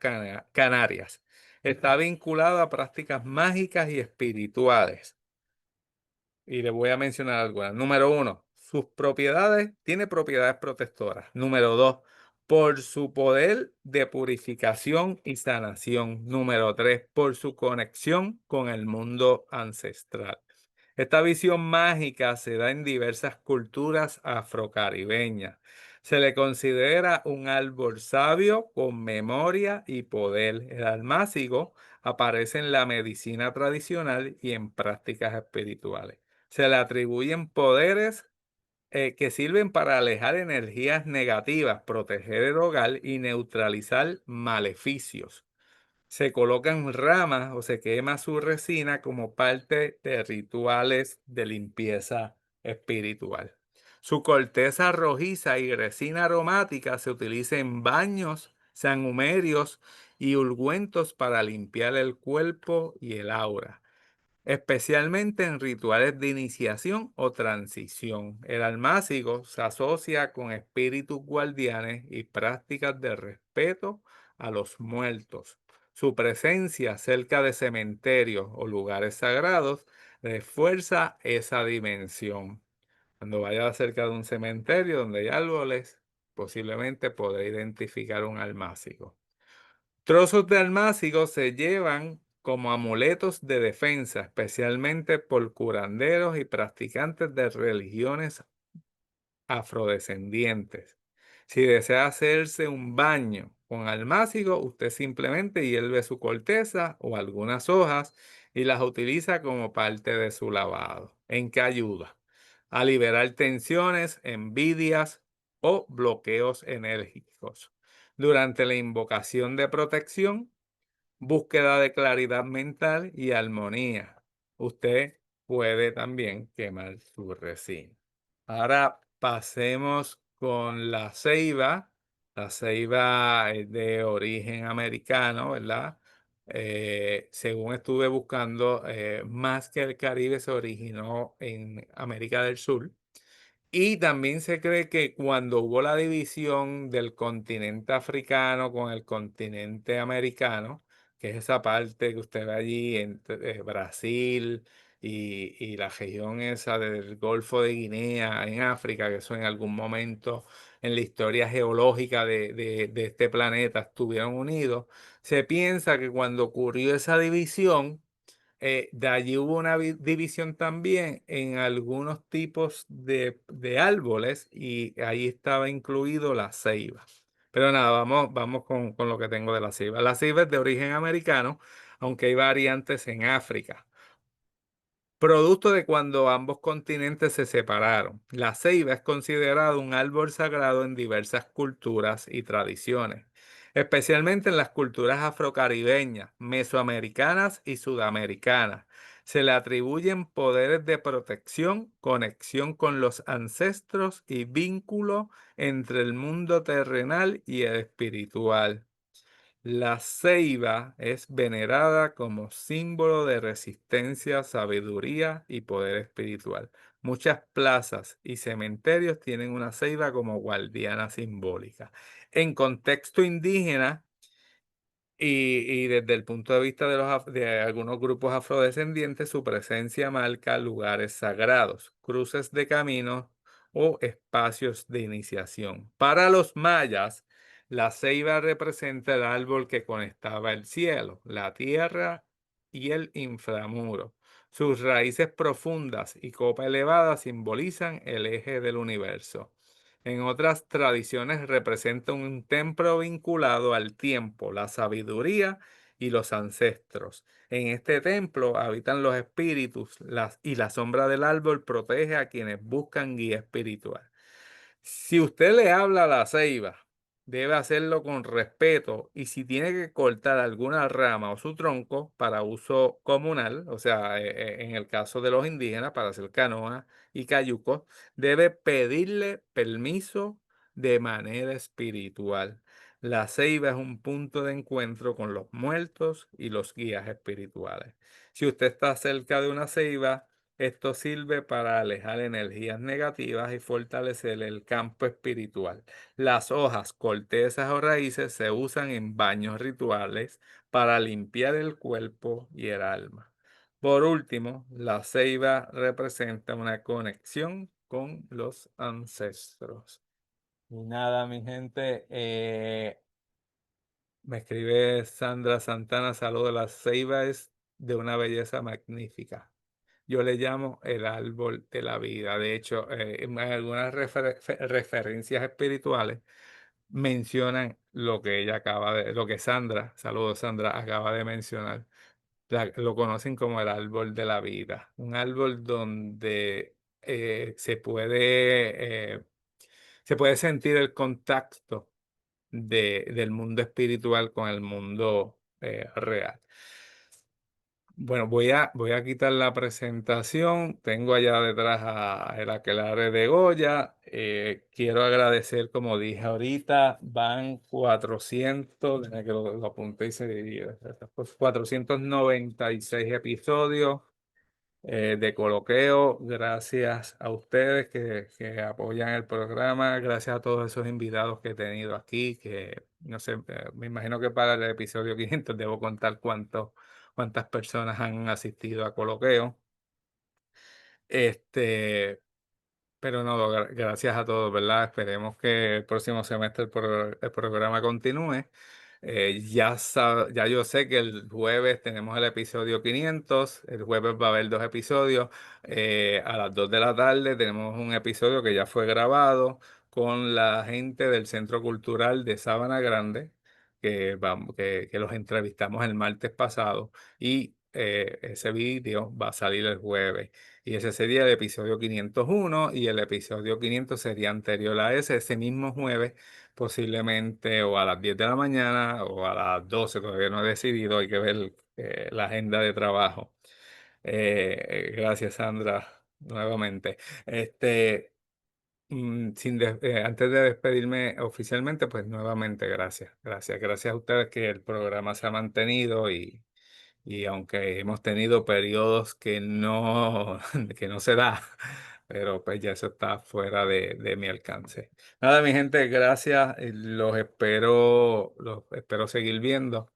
Canarias. Está vinculado a prácticas mágicas y espirituales. Y le voy a mencionar algunas. Número uno, sus propiedades, tiene propiedades protectoras. Número dos, por su poder de purificación y sanación. Número tres, por su conexión con el mundo ancestral. Esta visión mágica se da en diversas culturas afrocaribeñas. Se le considera un árbol sabio con memoria y poder. El almácigo aparece en la medicina tradicional y en prácticas espirituales. Se le atribuyen poderes que sirven para alejar energías negativas, proteger el hogar y neutralizar maleficios. Se colocan ramas o se quema su resina como parte de rituales de limpieza espiritual. Su corteza rojiza y resina aromática se utiliza en baños, sanhumerios y ungüentos para limpiar el cuerpo y el aura, especialmente en rituales de iniciación o transición. El almácigo se asocia con espíritus guardianes y prácticas de respeto a los muertos. Su presencia cerca de cementerios o lugares sagrados refuerza esa dimensión. Cuando vaya cerca de un cementerio donde hay árboles, posiblemente podrá identificar un almácigo. Trozos de almácigo se llevan como amuletos de defensa, especialmente por curanderos y practicantes de religiones afrodescendientes. Si desea hacerse un baño con almácigo, usted simplemente hierve su corteza o algunas hojas y las utiliza como parte de su lavado. ¿En qué ayuda? A liberar tensiones, envidias o bloqueos enérgicos. Durante la invocación de protección, búsqueda de claridad mental y armonía. Usted puede también quemar su resina. Ahora pasemos con la ceiba. La ceiba es de origen americano, ¿verdad? Según estuve buscando, más que el Caribe se originó en América del Sur. Y también se cree que cuando hubo la división del continente africano con el continente americano, que es esa parte que usted ve allí entre Brasil y la región esa del Golfo de Guinea en África, que eso en algún momento en la historia geológica de este planeta estuvieron unidos, se piensa que cuando ocurrió esa división, de allí hubo una división también en algunos tipos de árboles y ahí estaba incluido la ceiba. Pero nada, vamos con lo que tengo de la ceiba. La ceiba es de origen americano, aunque hay variantes en África. Producto de cuando ambos continentes se separaron. La ceiba es considerado un árbol sagrado en diversas culturas y tradiciones, especialmente en las culturas afrocaribeñas, mesoamericanas y sudamericanas. Se le atribuyen poderes de protección, conexión con los ancestros y vínculo entre el mundo terrenal y el espiritual. La ceiba es venerada como símbolo de resistencia, sabiduría y poder espiritual. Muchas plazas y cementerios tienen una ceiba como guardiana simbólica. En contexto indígena, y desde el punto de vista de, de algunos grupos afrodescendientes, su presencia marca lugares sagrados, cruces de caminos o espacios de iniciación. Para los mayas, la ceiba representa el árbol que conectaba el cielo, la tierra y el inframuro. Sus raíces profundas y copa elevada simbolizan el eje del universo. En otras tradiciones representa un templo vinculado al tiempo, la sabiduría y los ancestros. En este templo habitan los espíritus y la sombra del árbol protege a quienes buscan guía espiritual. Si usted le habla a la ceiba, debe hacerlo con respeto y si tiene que cortar alguna rama o su tronco para uso comunal, o sea, en el caso de los indígenas, para hacer canoas y cayucos, debe pedirle permiso de manera espiritual. La ceiba es un punto de encuentro con los muertos y los guías espirituales. Si usted está cerca de una ceiba, esto sirve para alejar energías negativas y fortalecer el campo espiritual. Las hojas, cortezas o raíces se usan en baños rituales para limpiar el cuerpo y el alma. Por último, la ceiba representa una conexión con los ancestros. Y nada, mi gente, me escribe Sandra Santana, saludos. La ceiba es de una belleza magnífica. Yo le llamo el árbol de la vida. De hecho, en algunas referencias espirituales mencionan lo que ella lo que Sandra, saludos Sandra, acaba de mencionar. Lo conocen como el árbol de la vida. Un árbol donde se puede sentir el contacto del mundo espiritual con el mundo real. Bueno, voy a quitar la presentación. Tengo allá detrás a el aquelarre de Goya. Quiero agradecer, como dije ahorita, van 400, déjame que lo apunté y se divide. 496 episodios de Coloqueo. Gracias a ustedes que apoyan el programa. Gracias a todos esos invitados que he tenido aquí, que no sé, me imagino que para el episodio 500 debo contar cuántas personas han asistido a Coloqueo. Este, pero no, gracias a todos, ¿verdad? Esperemos que el próximo semestre el programa continúe. Ya yo sé que el jueves tenemos el episodio 500. El jueves va a haber dos episodios. A las 2 de la tarde tenemos un episodio que ya fue grabado con la gente del Centro Cultural de Sabana Grande, que los entrevistamos el martes pasado, y ese vídeo va a salir el jueves. Y ese sería el episodio 501 y el episodio 500 sería anterior a ese mismo jueves, posiblemente o a las 10 de la mañana o a las 12, todavía no he decidido, hay que ver la agenda de trabajo. Gracias, Sandra, nuevamente. Este, antes de despedirme oficialmente, pues nuevamente gracias a ustedes que el programa se ha mantenido y aunque hemos tenido periodos que no se da, pero pues ya eso está fuera de mi alcance. Nada, mi gente, gracias. Los espero seguir viendo.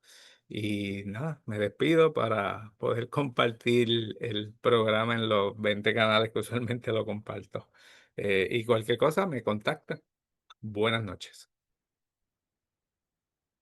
Y nada, me despido para poder compartir el programa en los 20 canales que usualmente lo comparto. Y cualquier cosa me contacta. Buenas noches.